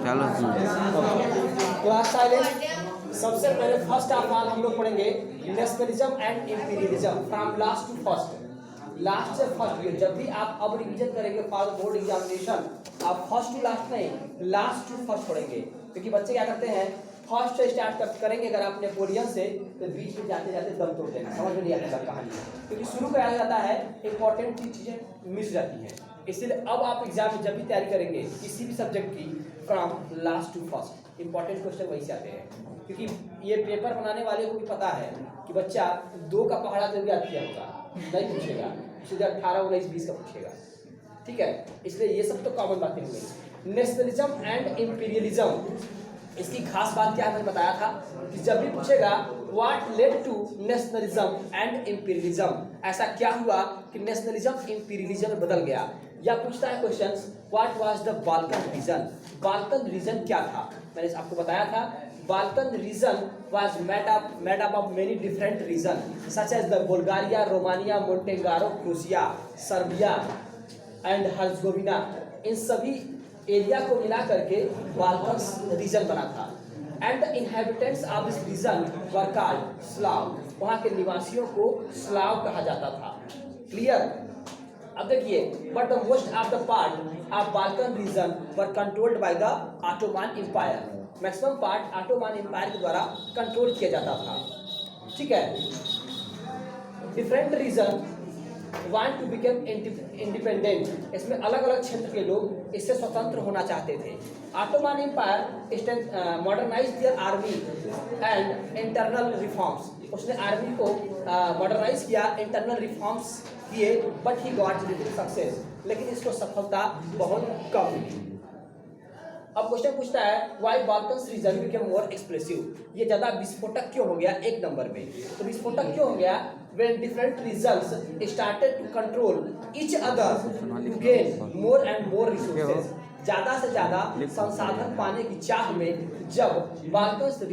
चलो class silence. सबसे पहले फर्स्ट ऑफ ऑल हम लोग पढ़ेंगे nationalism and imperialism from last to first. Last से फर्स्ट ईयर जब भी आप अब रिवीजन करेंगे फॉर बोर्ड एग्जामिनेशन, आप फर्स्ट टू लास्ट नहीं, लास्ट टू फर्स्ट पढ़ेंगे। क्योंकि बच्चे क्या करते हैं, फर्स्ट से स्टार्ट करेंगे अगर आप नेपोलियन से, तो बीच में जाते जाते दम तोड़ देना, समझ में नहीं आता कहानी। क्योंकि शुरू कराया जाता है, इंपॉर्टेंट चीजें मिस जाती हैं। इसलिए अब आप एग्जाम में जब भी तैयारी करेंगे किसी भी सब्जेक्ट की, from last to first important question वही से आते हैं। क्योंकि ये पेपर बनाने वाले को भी पता है कि बच्चा 2 का पहाड़ा तो भी याद किया होगा, नहीं पूछेगा, सीधे 18, 19, 20 का पूछेगा। ठीक है, इसलिए ये सब तो कॉमन बातें हो गई। नेशनलिज्म एंड इंपीरियलिज्म, इसकी खास बात क्या है मैंने बताया था कि जब भी पूछेगा what led to nationalism and imperialism, ऐसा क्या हुआ कि नेशनलिज्म इंपीरियलिज्म में बदल गया। या पूछता है questions what was the Balkan region, Balkan region क्या था। मैंने आपको बताया था Balkan region was made up of many different region such as the Bulgaria, Romania, Montenegro, Croatia, Serbia and Herzegovina. इन सभी एरिया को मिला करके बाल्कन रीजन बना था। And the inhabitants of this region were called Slav, वहाँ के निवासियों को स्लाव कहा जाता था। क्लियर। अब देखिए, but the most of the part of Balkan region were controlled by the Ottoman empire, maximum part Ottoman empire के द्वारा कंट्रोल किया जाता था। ठीक है, different region want to become independent, इसमें अलग अलग क्षेत्र के लोग इससे स्वतंत्र होना चाहते थे। Ottoman empire modernise their army and internal reforms, उसने आर्मी को मॉडर्नाइज किया, इंटरनल रिफॉर्म्स किए, but he got little success, लेकिन इसको सफलता बहुत कम मिली। अब क्वेश्चन पूछता है why Balkan reason became more expressive, ये ज्यादा विस्फोटक क्यों हो गया एक नंबर में। तो विस्फोटक क्यों हो गया, when different regions started to control each other to gain more and more resources, ज्यादा से ज्यादा संसाधन पाने की चाह में जब Balkan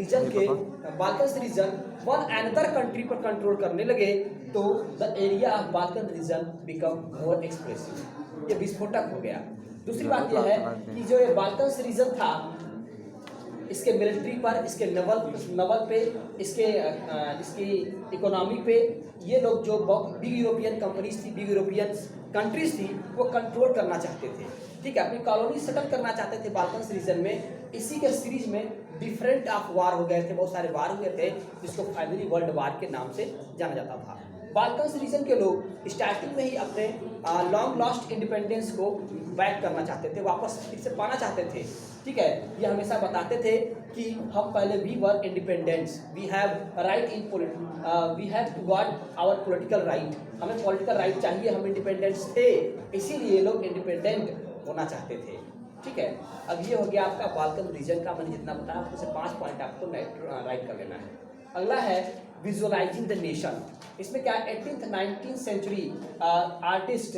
reason one another country पर कंट्रोल करने लगे, तो the area of Balkan reason become more expressive, ये विस्फोटक हो गया। दूसरी बात यह है कि जो ये बाल्कन रीजन था, इसके मिलिट्री पर, इसके नवल पे, इसकी इकोनॉमी पे, ये लोग जो बिग यूरोपियन कंपनीज थी, बिग यूरोपियन कंट्रीज थी, वो कंट्रोल करना चाहते थे। ठीक है, अपनी कॉलोनी सेटल करना चाहते थे बाल्कन रीजन में। इसी के सीरीज में डिफरेंट ऑफ वार हो गए थे, बहुत सारे वार हुए थे, जिसको फाइनली वर्ल्ड वार के नाम से जाना जाता था। बाल्कन रीजन के लोग स्टार्टिंग में ही अपने लॉन्ग लॉस्ट इंडिपेंडेंस को बैक करना चाहते थे, वापस फिर से पाना चाहते थे। ठीक है, ये हमेशा बताते थे कि हम पहले we were independents, we have right in we have to got our political right, हमें पॉलिटिकल राइट चाहिए, हम इंडिपेंडेंट्स थे, इसीलिए लोग इंडिपेंडेंट होना चाहते थे। ठीक है, अब ये हो गया आपका बाल्कन रीजन का, मैंने जितना बताया आपको से 5 पॉइंट आपको राइट कर लेना है। अगला है विजुअलाइजिंग द नेशन। इसमें क्या 18th 19th century artist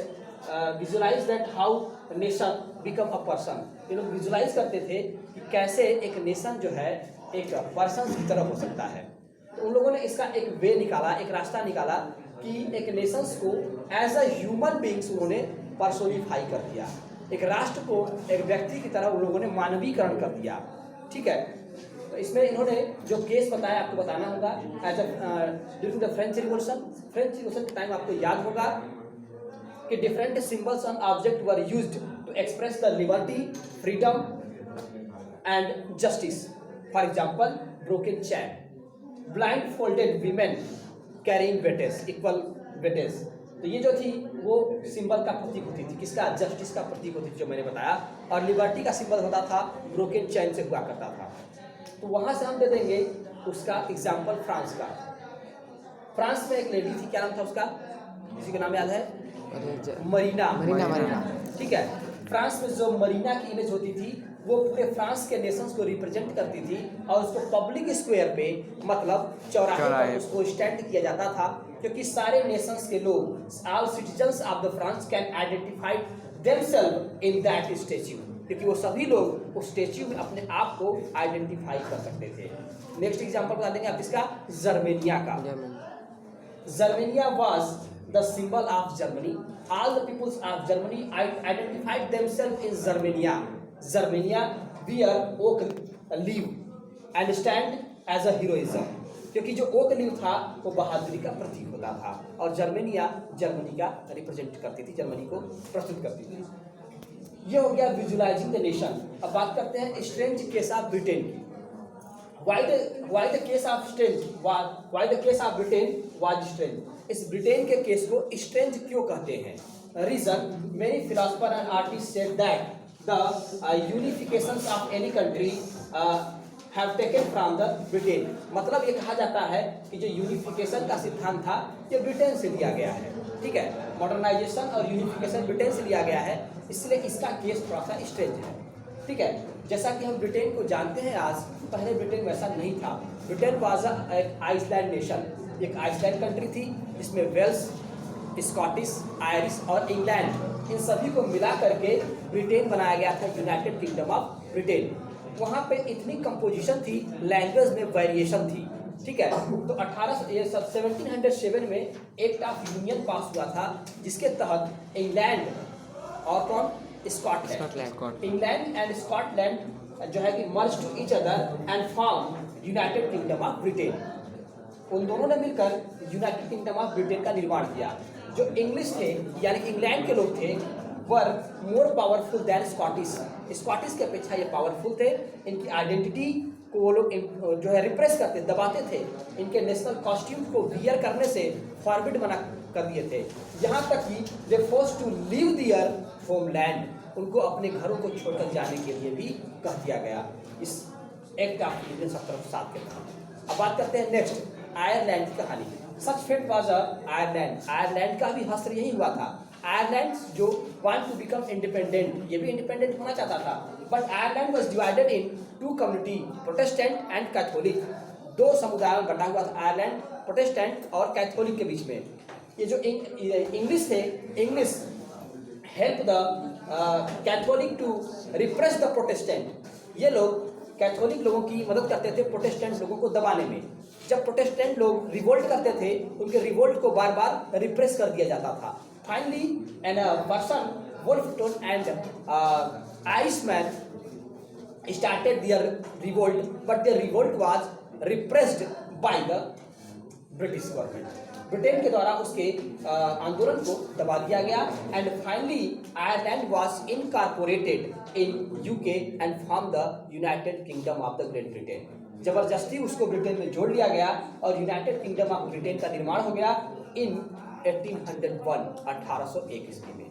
visualise that how nation become a person, ये लोग विजुअलाइज करते थे कि कैसे एक नेशन जो है एक पर्सन की तरह हो सकता है। तो उन लोगों ने इसका एक वे निकाला, एक रास्ता निकाला कि एक नेशंस को एज अ ह्यूमन बींग्स उन्होंने पर्सोनिफाई कर दिया, एक राष्ट्र को एक व्यक्ति की तरह उन लोगों ने मानवीकरण कर दिया। ठीक है, तो इसमें इन्होंने जो केस बताया आपको बताना होगा। As during the French revolution के टाइम आपको याद होगा कि different symbols and object were used to express the liberty, freedom and justice. For example broken chain, blindfolded women carrying weightage, equal weightage. तो ये जो थी वो सिंबल का प्रतीक होती थी, किसका, जस्टिस का प्रतीक होती थी, जो मैंने बताया। और लिबर्टी का सिंबल होता था ब्रोकन चैन से हुआ करता था। तो वहाँ से हम दे देंगे उसका एग्जाम्पल फ्रांस का। फ्रांस में एक लेडी थी, क्या नाम था उसका, किसी का नाम याद है, मरीना। ठीक है, फ्रांस में जो मरीना की इमेज होती थी वो पूरे फ्रांस के नेशंस को रिप्रेजेंट करती थी, और उसको पब्लिक स्क्वायर पे, मतलब चौराहे पर उसको स्टैंड किया जाता था, क्योंकि सारे नेशंस के लोग, all citizens of the France can identify themself in that statue, क्योंकि वो सभी लोग उस स्टैच्यू में अपने आप को आइडेंटिफाई कर सकते थे। नेक्स्ट एग्जांपल बता देंगे आप इसका, जर्मेनिया का। Germania was the symbol of Germany, all the peoples of Germany identified themself in Germania. Germania wear oak leave and stand as a heroism, क्योंकि जो ओक लीव था वो बहादुरी का प्रतीक होता था और जर्मनिया जर्मनी का रिप्रेजेंट करती थी, जर्मनी को प्रस्तुत करती थी। ये हो गया विजुअलाइजिंग द नेशन। अब बात करते हैं स्ट्रेंज केस ऑफ ब्रिटेन की। Why the case of strange? Why the case of Britain was strange? इस ब्रिटेन के केस को स्ट्रेंज क्यों कहते हैं? Reason: many philosophers and artists said that the unifications of any country have taken from the Britain. मतलब ये कहा जाता है कि जो यूनिफिकेशन का सिद्धांत था ये ब्रिटेन से लिया गया है, ठीक है। मॉडर्नाइजेशन और यूनिफिकेशन ब्रिटेन से लिया गया है, इसलिए इसका केस थोड़ा सा स्ट्रेंज है, ठीक है। जैसा कि हम ब्रिटेन को जानते हैं आज, पहले ब्रिटेन वैसा नहीं था। ब्रिटेन वाज एक आइसलैंड नेशन, एक आइसलैंड कंट्री थी जिसमें वेल्स, स्कॉटिश, आयरिश और इंग्लैंड, इन सभी को मिला करके ब्रिटेन बनाया गया था, यूनाइटेड किंगडम ऑफ ब्रिटेन। वहाँ पे इतनी कंपोजिशन थी, लैंग्वेज में वेरिएशन थी, ठीक है। तो 1707 में एक्ट ऑफ यूनियन पास हुआ था, जिसके तहत इंग्लैंड और कौन, स्कॉटलैंड, इंग्लैंड एंड स्कॉटलैंड जो है कि merge to each other and form United Kingdom of Britain. उन दोनों ने मिलकर यूनाइटेड किंगडम ऑफ ब्रिटेन का निर्माण किया। जो इंग्लिश थे यानी कि इंग्लैंड के लोग थे वर मोर पावरफुल दैन स्कॉटिश के अपेक्षा ये पावरफुल थे। इनकी आइडेंटिटी को वो लोग जो है रिप्रेस करते, दबाते थे। इनके नेशनल कॉस्ट्यूम को वियर करने से फॉरबिड मना कर दिए थे, यहाँ तक कि they force to leave their homeland, उनको अपने घरों को छोड़कर जाने के लिए भी कह दिया गया इस एक्ट ऑफ यूनियन 1707 के तहत। अब बात करते हैं नेक्स्ट, आयरलैंड की कहानी। सच फेट वाज आयरलैंड, आयरलैंड का भी हश्र यही हुआ था। आयरलैंड जो वांट टू बिकम इंडिपेंडेंट, ये भी इंडिपेंडेंट होना चाहता था, but Ireland was divided in two community, Protestant and Catholic. दो समुदायों में बटा हुआ था आयरलैंड, प्रोटेस्टेंट और कैथोलिक के बीच में। ये जो इंग्लिश थे, English help the Catholic to repress the Protestant. ये लोग कैथोलिक लोगों की मदद करते थे प्रोटेस्टेंट लोगों को दबाने में। जब प्रोटेस्टेंट लोग रिवोल्ट करते थे, उनके रिवोल्ट को बार बार रिप्रेस कर दिया जाता था। Finally an person Wolfe Tone and Iceman started their revolt, but their revolt was repressed by the British government. Britain के द्वारा उसके आंदोलन को दबा दिया गया and finally Ireland was incorporated in UK and form the United Kingdom of the great Britain. जबरदस्ती उसको ब्रिटेन में जोड़ लिया गया और यूनाइटेड किंगडम ऑफ ब्रिटेन का निर्माण हो गया इन 1801 ईस्वी में।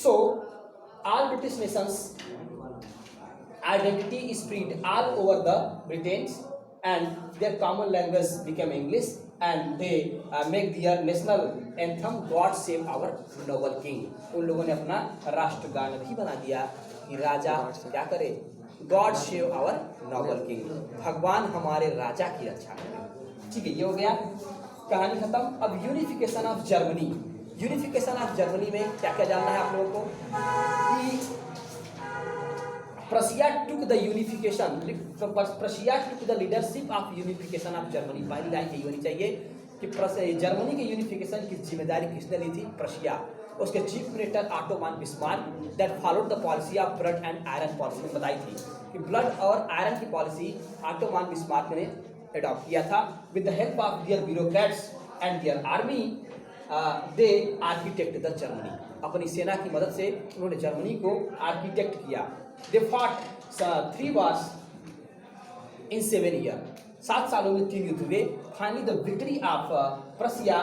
So all British Nations identity is spread all over the Britain and their common language became English and they make their national anthem God Save Our Noble King। उन लोगों ने अपना राष्ट्रगान भी बना दिया कि राजा क्या करे, God Save Our Noble King, भगवान हमारे राजा की रक्षा करे। ठीक है, ये हो गया, कहानी खत्म। अब unification of Germany. Unification of Germany में क्या क्या जानना है आप लोगों को कि Prussia took the unification, Prussia took the leadership of unification of Germany। पहली लाइन यही होनी चाहिए कि जर्मनी के यूनिफिकेशन की जिम्मेदारी किसने ली थी? प्रशिया। उसके chief minister auto von Bismarck that followed the policy of blood and iron policy में बताई थी कि ब्लड और आयरन की पॉलिसी ऑटो वन बिस्मार्क ने अडॉप्ट किया था। With the help of their bureaucrats and there army they architect the Germany. अपनी सेना की मदद से उन्होंने जर्मनी को आर्किटेक्ट किया। They fought 3 wars in 7 years। 7 सालों में 3 युद्ध हुए। Finally, the victory of Prussia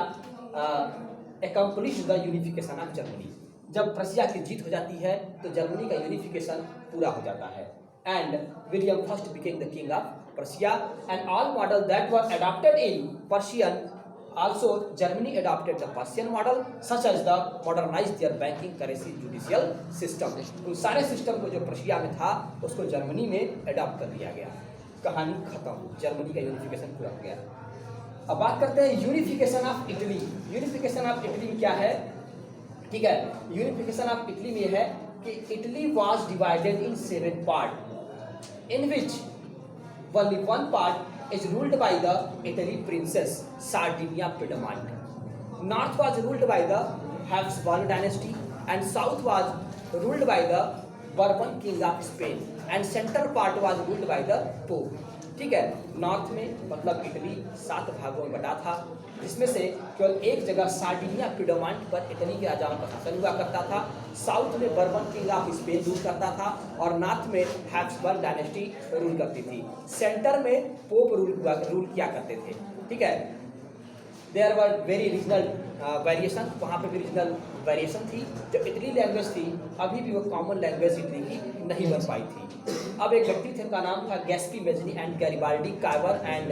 accomplished the unification of Germany। जब प्रशिया की जीत हो जाती है तो जर्मनी का यूनिफिकेशन पूरा हो जाता है। And William first became the king of Prussia and all models that were adopted in Persian also Germany adopted the Persian model such as the modernized their banking, currency, judicial system। उन सारे system को जो प्रशिया में था उसको Germany में adopt कर दिया गया। कहानी खत्म, जर्मनी का यूनिफिकेशन पूरा हो गया। अब बात करते हैं unification of Italy. Unification of Italy में क्या है? ठीक है, यूनिफिकेशन ऑफ इटली में है कि Italy was divided in 7 part in which only one part is ruled by the Italy princess Sardinia Piedmont. North was ruled by the Habsburg dynasty and south was ruled by the Bourbon king of Spain। And central part was ruled by the pope. ठीक है, north में मतलब Italy 7 भागों में बटा था, जिसमें से केवल एक जगह सार्डिनिया पिडोमांट पर इटली के राजाओं का शासन हुआ करता था। साउथ में bourbon king of Spain rule करता था और नॉर्थ में हैब्सबर्ग डायनेस्टी रूल करती थी। सेंटर में पोप रूल किया करते थे। ठीक है, there were very regional variation, वहाँ पे भी रीजनल वेरिएशन थी। जो इटली लैंग्वेज थी अभी भी वो कॉमन लैंग्वेज इटली की नहीं बन पाई थी। अब एक व्यक्ति थे, उनका नाम था Giuseppe Mazzini and Garibaldi Cavour and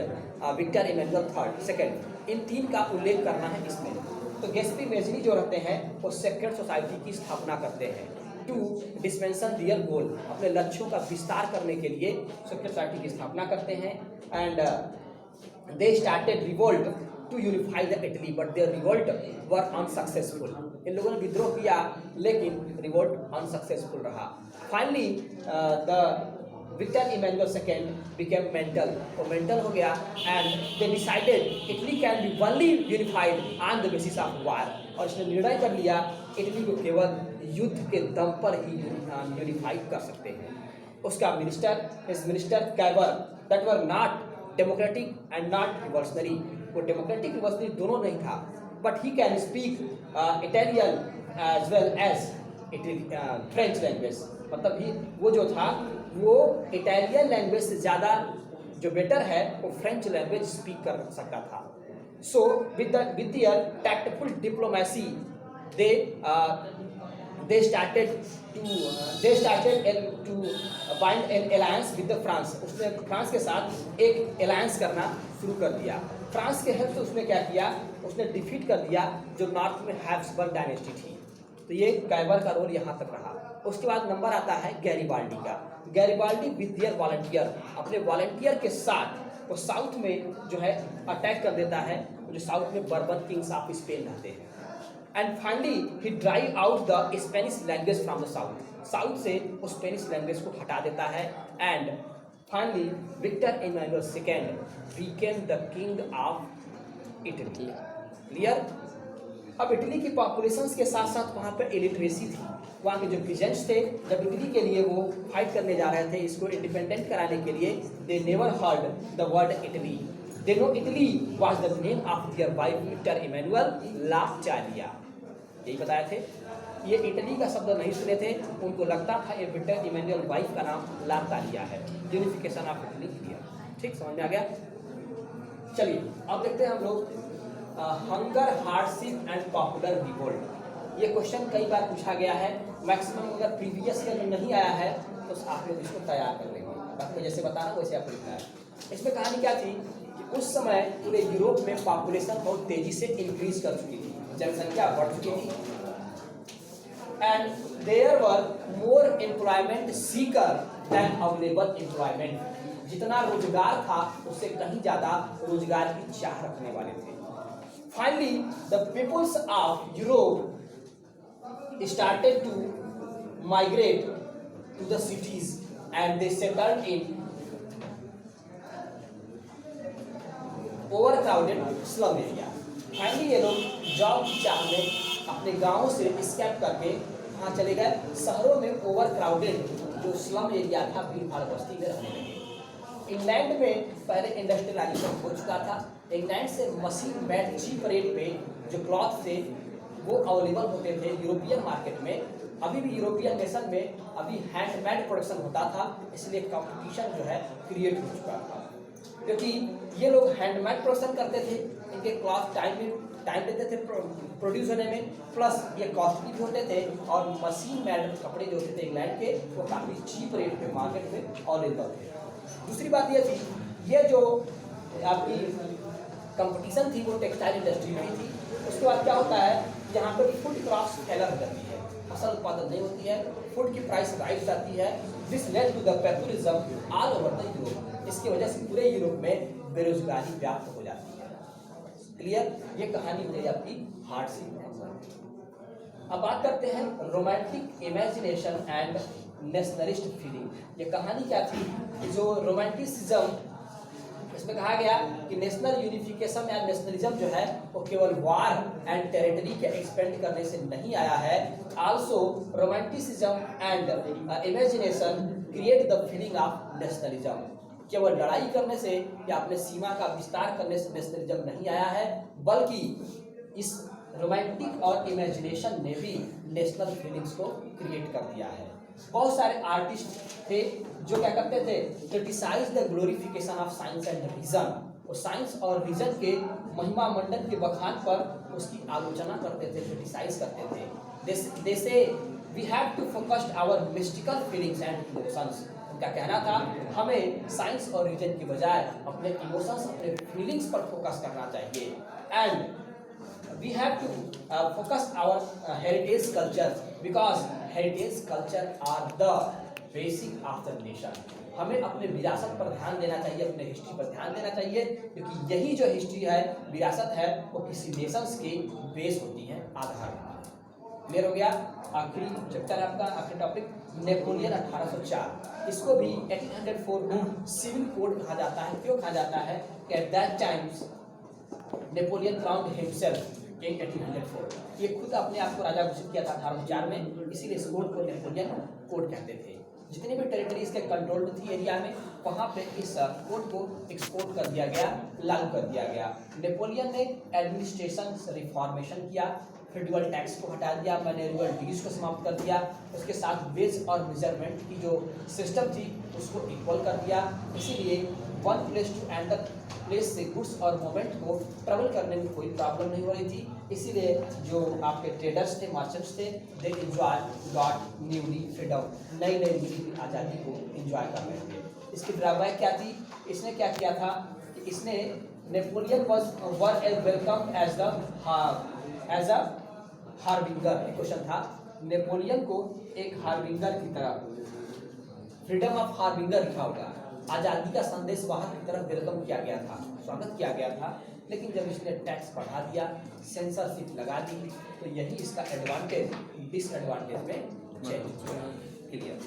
Victor Emmanuel third second. इन 3 का उल्लेख करना है इसमें। तो गैस्पी मेजनी जो रहते हैं वो सेक्रेट सोसाइटी की स्थापना करते हैं टू डिस्पेंसन दियर गोल, अपने लक्ष्यों का विस्तार करने के लिए सेक्रेट सोसाइटी की स्थापना करते हैं। And they started revolt to unify the Italy but their revolt were unsuccessful. इन लोगों ने विद्रोह किया लेकिन रिवोल्ट अनसक्सेसफुल रहा। Finally the Victor Emmanuel second became mental, वो मेंटल हो गया and they decided Italy can be only unified on the basis of war. और इसने निर्णय कर लिया इटली को केवल युद्ध के दम पर ही यूनिफाइड कर सकते हैं। उसका minister, his minister Cavour that were not democratic and not revolutionary, वो डेमोक्रेटिक रिवॉल्यूशनरी दोनों नहीं था, but he can speak Italian as well as French language. मतलब ही वो जो था वो इटालियन लैंग्वेज से ज़्यादा जो बेटर है वो फ्रेंच लैंग्वेज स्पीक कर सकता था। So with their tactful diplomacy they started to bind an alliance with the France। उसने फ्रांस के साथ एक अलायंस करना शुरू कर दिया। फ्रांस के हेल्प से उसने क्या किया, उसने डिफीट कर दिया जो नॉर्थ में हैब्सबर्ग डायनेस्टी थी। तो ये कैवर का रोल यहाँ तक रहा। उसके बाद नंबर आता है गैरिबाल्डी का। गैरिबाल्डी विद देयर वॉलंटियर, अपने वॉलंटियर के साथ वो साउथ में जो है अटैक कर देता है, जो साउथ में बर्बन किंग्स ऑफ स्पेन रहते हैं। And finally he drive out the Spanish language from the south, south से उस स्पेनिश लैंग्वेज को हटा देता है। And finally Victor Emmanuel second became the king of Italy. Clear? अब इटली की पॉपुलेशन के साथ साथ वहाँ पर इलिटरेसी थी। वहाँ के जो पीजेंट्स थे जब इटली के लिए वो फाइट करने जा रहे थे इसको इंडिपेंडेंट कराने के लिए, they never heard the word Italy. They know Italy was the name of their wife Victor Emmanuel लाचालिया। यही बताए थे, ये इटली का शब्द नहीं सुने थे, उनको लगता था ये विक्टर इमैनुअल वाइफ का नाम लाचालिया है। यूनिफिकेशन ऑफ इटली क्लियर, ठीक समझ में आ गया। चलिए अब देखते हैं हम लोग hunger, hardship and popular revolt. ये क्वेश्चन कई बार पूछा गया है, मैक्सिमम अगर प्रीवियस ईयर में नहीं आया है तो आप लोग इसको तैयार कर लेंगे। आपको जैसे बताना वैसे आप लिखना है। इसमें कहानी क्या थी कि उस समय पूरे यूरोप में पॉपुलेशन बहुत तेजी से इंक्रीज कर चुकी थी, जनसंख्या बढ़ चुकी थी। And there were more employment seeker than available employment. जितना रोजगार था उससे कहीं ज्यादा रोजगार की चाह रखने वाले थे। Finally, the peoples of Europe started to migrate to the cities and they settled in overcrowded slum area. Finally, ये लोग जॉब की चाह में अपने गांवों से escape करके कहाँ चले गए, शहरों में overcrowded जो स्लम एरिया था, भीड़ भाड़ बस्ती में रहने लगे। इंग्लैंड में पहले इंडस्ट्रियलाइजेशन हो चुका था। इंग्लैंड से मशीन मेड चीप रेट पे जो क्लॉथ थे वो अवेलेबल होते थे यूरोपियन मार्केट में। अभी भी यूरोपियन नेशन में अभी हैंडमेड प्रोडक्शन होता था, इसलिए कंपटीशन जो है क्रिएट हो चुका था। क्योंकि ये लोग हैंडमेड प्रोडक्शन करते थे, इनके क्लॉथ टाइम लेते थे प्रोड्यूस होने में, प्लस ये कॉस्टली भी होते थे और मशीन मेड कपड़े जो होते थे इंग्लैंड के वो काफ़ी चीप रेट पे मार्केट में अवेलेबल थे। दूसरी बात ये थी, ये जो आपकी कंपटीशन थी वो टेक्सटाइल इंडस्ट्री में ही थी। उसके बाद क्या होता है, यहाँ पर फूड क्रॉप्स फैला करती है, फसल उत्पादन नहीं होती है, फूड की प्राइस राइज जाती है। This led to the pauperism all over the Europe. इसकी वजह से पूरे यूरोप में बेरोजगारी व्याप्त हो जाती है। क्लियर? ये कहानी हो गई आपकी हार्डशिप। अब बात करते हैं romantic imagination and nationalist feeling. ये कहानी क्या थी, जो रोमांटिसिज्म, इसमें कहा गया कि नेशनल यूनिफिकेशन या नेशनलिज्म जो है वो केवल वार एंड टेरिटरी के एक्सपेंड करने से नहीं आया है। Also romanticism and imagination create the feeling of nationalism. केवल लड़ाई करने से या अपने सीमा का विस्तार करने से नेशनलिज्म नहीं आया है, बल्कि इस रोमांटिक और इमेजिनेशन ने भी नेशनल फीलिंग्स को क्रिएट कर दिया है। बहुत सारे आर्टिस्ट थे जो क्या करते थे, criticise the glorification of science and reason. वो साइंस और रीजन के महिमा मंडन के बखान पर उसकी आलोचना करते थे, क्रिटिसाइज करते थे। They say we have to focus our mystical feelings and emotions. उनका कहना था हमें साइंस और रीजन की बजाय अपने इमोशंस, अपने फीलिंग्स पर फोकस करना चाहिए। And we have to focus our heritage culture because heritage culture are the basic of the nation. हमें अपने विरासत पर ध्यान देना चाहिए, अपने हिस्ट्री पर ध्यान देना चाहिए, क्योंकि यही जो हिस्ट्री है, विरासत है, वो किसी नेशंस की बेस होती है, आधार। क्लियर हो गया। आखिरी चैप्टर है आपका, आखिरी टॉपिक नेपोलियन 1804। इसको भी 1804 को सिविल कोड कहा जाता है। क्यों कहा जाता है कि at that times Napoleon crowned himself in 1804। ये खुद अपने आप को राजा घोषित किया था 1804 में, इसीलिए इस कोड को नेपोलियन कोड कहते थे। जितनी भी टेरिटरी इसके कंट्रोल में थी एरिया में, वहाँ पे इस कोड को एक्सपोर्ट कर दिया गया, लागू कर दिया गया। नेपोलियन ने एडमिनिस्ट्रेशन रिफॉर्मेशन किया, फेडरल टैक्स को हटा दिया, मैनेजरल ड्यूटीज को समाप्त कर दिया, उसके साथ वेज और मेजरमेंट की जो सिस्टम थी उसको इक्वल कर दिया। इसीलिए one place to and place से गुड्स और मूवमेंट को ट्रेवल करने में कोई प्रॉब्लम नहीं हो रही थी। इसीलिए जो आपके ट्रेडर्स थे, मर्चेंट्स थे, they enjoy got newly freedom, नई नई मिली हुई आज़ादी को एंजॉय कर रहे थे। इसकी ड्रॉबैक क्या थी? इसने क्या किया था कि इसने Napoleon were welcome as a harbinger. एक क्वेश्चन था, नेपोलियन को एक हार्बिंगर की तरह, फ्रीडम ऑफ हार्बिंगर लिखा होगा, आज़ादी का संदेश वाहक की तरफ वेलकम किया गया था, स्वागत किया गया था। लेकिन जब इसने टैक्स बढ़ा दिया, सेंसरशिप लगा दी, तो यही इसका एडवांटेज डिसएडवांटेज में चेंज किया। क्लियर?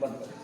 बंद।